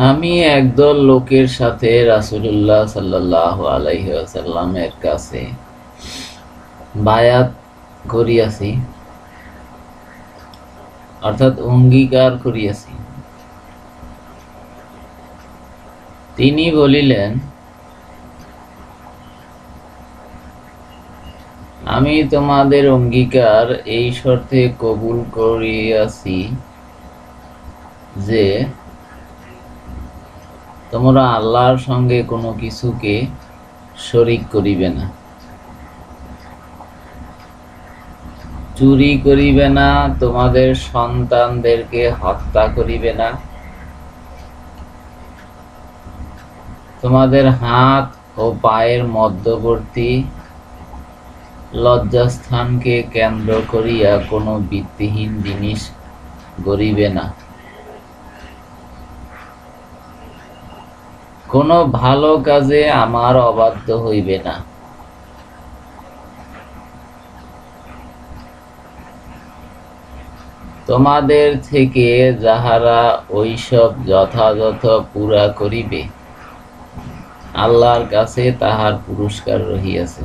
আমি একদল লোকের সাথে রাসূলুল্লাহ সাল্লাল্লাহু আলাইহি ওয়াসাল্লামের কাছে বায়াত করিয়াছি, অর্থাৎ অঙ্গীকার করিয়াছি। তিনি বলিলেন, আমি তোমাদের অঙ্গীকার এই শর্তে কবুল করিয়াছি যে তোমরা আল্লাহর সঙ্গে কোনো কিছুকে শরীক করিবে না, চুরি করিবে না, তোমাদের সন্তানদেরকে হত্যা করিবে না, তোমাদের হাত ও পায়ের মধ্যবর্তী লজ্জাস্থানকে কেন্দ্র করিয়া কোনো ভিত্তিহীন জিনিস গড়িবে না, কোনো ভালো কাজে আমার অবাধ্য হইবে না, তোমাদের থেকে যাহারা ঐসব যথাযথ পুরা করিবে আল্লাহর কাছে তাহার পুরস্কার রহিয়াছে।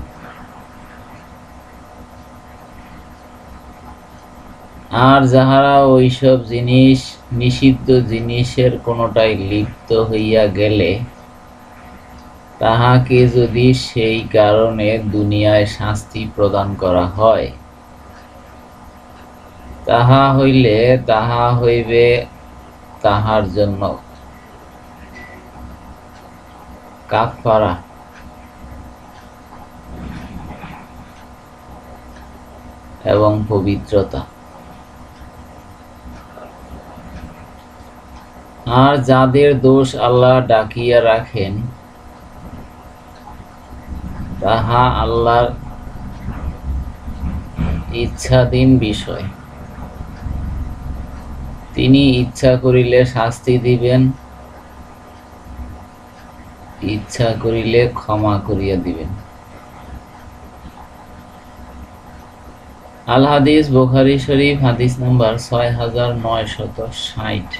আর যাহারা ওইসব জিনিস নিষিদ্ধ জিনিসের কোনোটাই লিপ্ত হইয়া গেলে তাহাকে যদি সেই কারণে দুনিয়ায় শাস্তি প্রদান করা হয়, তাহা হইলে তাহা হইবে তাহার জন্য কাফারা, এবং পবিত্রতা। আর যাদের দোষ আল্লাহ ঢাকিয়া রাখেন তাহা আল্লাহর ইচ্ছাধীন বিষয়। তিনি ইচ্ছা করিলে শাস্তি দিবেন, ইচ্ছা করিলে ক্ষমা করিয়া দিবেন। আল হাদিস, বুখারী শরীফ, হাদিস নাম্বার ৬৯৬০।